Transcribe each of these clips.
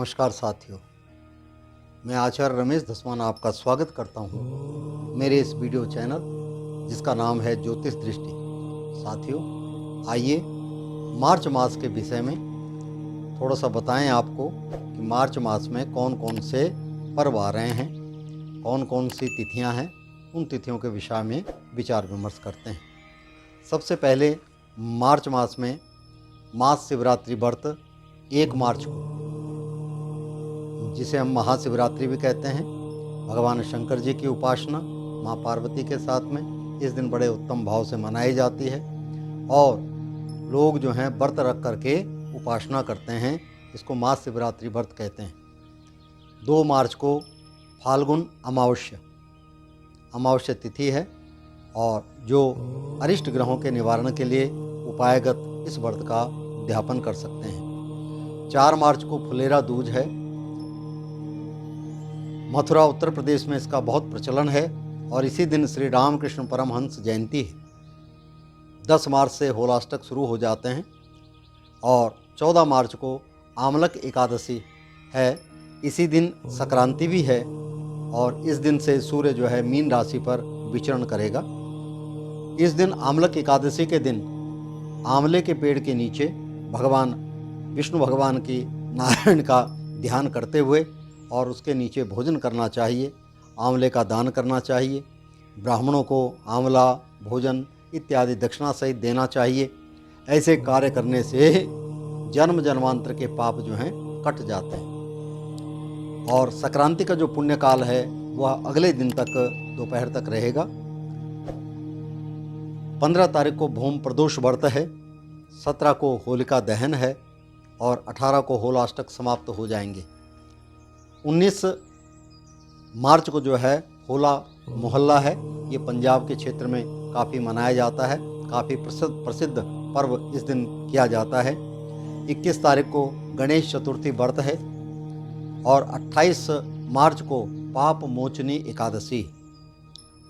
नमस्कार साथियों, मैं आचार्य रमेश धसमान आपका स्वागत करता हूँ मेरे इस वीडियो चैनल जिसका नाम है ज्योतिष दृष्टि। साथियों, आइए मार्च मास के विषय में थोड़ा सा बताएं आपको कि मार्च मास में कौन कौन से पर्व आ रहे हैं, कौन कौन सी तिथियां हैं। उन तिथियों के विषय में विचार विमर्श करते हैं। सबसे पहले मार्च मास में महाशिवरात्रि व्रत 1 मार्च को, जिसे हम महाशिवरात्रि भी कहते हैं, भगवान शंकर जी की उपासना माँ पार्वती के साथ में इस दिन बड़े उत्तम भाव से मनाई जाती है और लोग जो हैं व्रत रख करके उपासना करते हैं। इसको महाशिवरात्रि व्रत कहते हैं। 2 मार्च को फाल्गुन अमावस्या तिथि है और जो अरिष्ट ग्रहों के निवारण के लिए उपायगत इस व्रत का उद्यापन कर सकते हैं। 4 मार्च को फुलेरा दूज है। मथुरा उत्तर प्रदेश में इसका बहुत प्रचलन है और इसी दिन श्री रामकृष्ण परमहंस जयंती है। 10 मार्च से होलाष्टक शुरू हो जाते हैं और 14 मार्च को आमलक एकादशी है। इसी दिन संक्रांति भी है और इस दिन से सूर्य जो है मीन राशि पर विचरण करेगा। इस दिन आमलक एकादशी के दिन आंवले के पेड़ के नीचे भगवान विष्णु भगवान की नारायण का ध्यान करते हुए और उसके नीचे भोजन करना चाहिए। आंवले का दान करना चाहिए। ब्राह्मणों को आंवला भोजन इत्यादि दक्षिणा सहित देना चाहिए। ऐसे कार्य करने से जन्म जन्मांतर के पाप जो हैं कट जाते हैं। और संक्रांति का जो पुण्य काल है वह अगले दिन तक दोपहर तक रहेगा। 15 तारीख को भूम प्रदोष व्रत है। 17 को होलिका दहन है और 18 को होलाष्टक समाप्त हो जाएंगे। 19 मार्च को जो है होला मोहल्ला है। ये पंजाब के क्षेत्र में काफ़ी मनाया जाता है। काफ़ी प्रसिद्ध पर्व इस दिन किया जाता है। 21 तारीख को गणेश चतुर्थी व्रत है और 28 मार्च को पाप मोचनी एकादशी।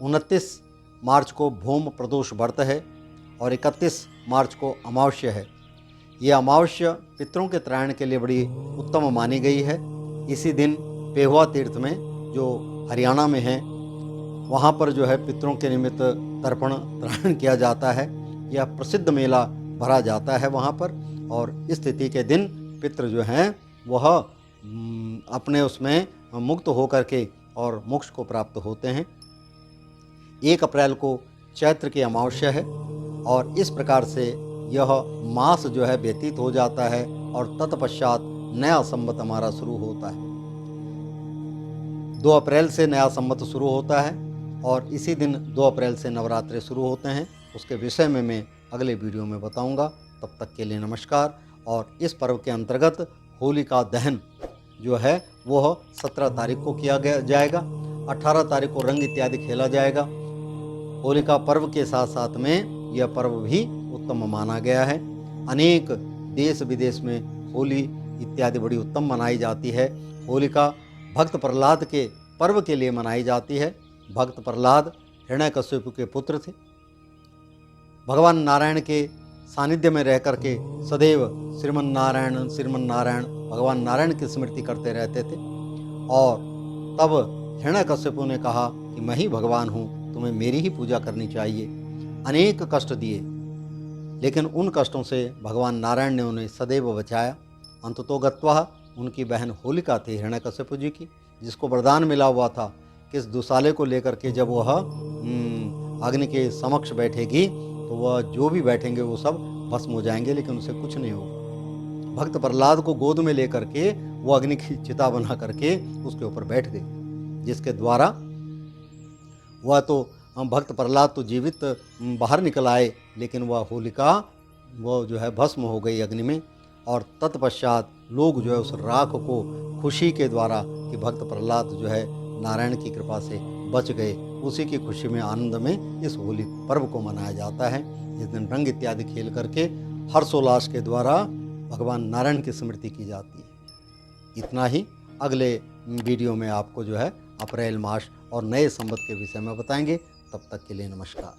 29 मार्च को भूम प्रदोष व्रत है और 31 मार्च को अमावस्या है। ये अमावस्या पितरों के तरायण के लिए बड़ी उत्तम मानी गई है। इसी दिन पेहुआ तीर्थ में जो हरियाणा में है वहाँ पर जो है पितरों के निमित्त तर्पण तरायण किया जाता है। यह प्रसिद्ध मेला भरा जाता है वहाँ पर और इस तिथि के दिन पितृ जो हैं वह अपने उसमें मुक्त होकर के और मोक्ष को प्राप्त होते हैं। 1 अप्रैल को चैत्र की अमावस्या है और इस प्रकार से यह मास जो है व्यतीत हो जाता है और तत्पश्चात नया संवत हमारा शुरू होता है। 2 अप्रैल से नया संवत शुरू होता है और इसी दिन 2 अप्रैल से नवरात्रे शुरू होते हैं। उसके विषय में मैं अगले वीडियो में बताऊंगा। तब तक के लिए नमस्कार। और इस पर्व के अंतर्गत होलिका दहन जो है वह 17 तारीख को किया जाएगा। 18 तारीख को रंग इत्यादि खेला जाएगा। होलिका पर्व के साथ साथ में यह पर्व भी उत्तम माना गया है। अनेक देश विदेश में होली इत्यादि बड़ी उत्तम मनाई जाती है। होलिका भक्त प्रहलाद के पर्व के लिए मनाई जाती है। भक्त प्रहलाद हिरण्यकश्यप के पुत्र थे। भगवान नारायण के सानिध्य में रह करके सदैव श्रीमन नारायण भगवान नारायण की स्मृति करते रहते थे और तब हिरण्यकश्यप ने कहा कि मैं ही भगवान हूँ, तुम्हें मेरी ही पूजा करनी चाहिए। अनेक कष्ट दिए लेकिन उन कष्टों से भगवान नारायण ने उन्हें सदैव बचाया। अंततोगत्वा उनकी बहन होलिका थी हिरण्यकश्यप जी की, जिसको वरदान मिला हुआ था कि इस दुसाले को लेकर के जब वह अग्नि के समक्ष बैठेगी तो वह जो भी बैठेंगे वो सब भस्म हो जाएंगे, लेकिन उसे कुछ नहीं होगा। भक्त प्रहलाद को गोद में लेकर के वो अग्नि की चिता बना करके उसके ऊपर बैठ गई, जिसके द्वारा वह तो भक्त प्रहलाद तो जीवित बाहर निकल आए, लेकिन वह होलिका वो जो है भस्म हो गई अग्नि में। और तत्पश्चात लोग जो है उस राख को खुशी के द्वारा कि भक्त प्रहलाद जो है नारायण की कृपा से बच गए, उसी की खुशी में आनंद में इस होली पर्व को मनाया जाता है। इस दिन रंग इत्यादि खेल करके हर्षोल्लास के द्वारा भगवान नारायण की स्मृति की जाती है। इतना ही। अगले वीडियो में आपको जो है अप्रैल मास और नए संवत के विषय में बताएंगे। तब तक के लिए नमस्कार।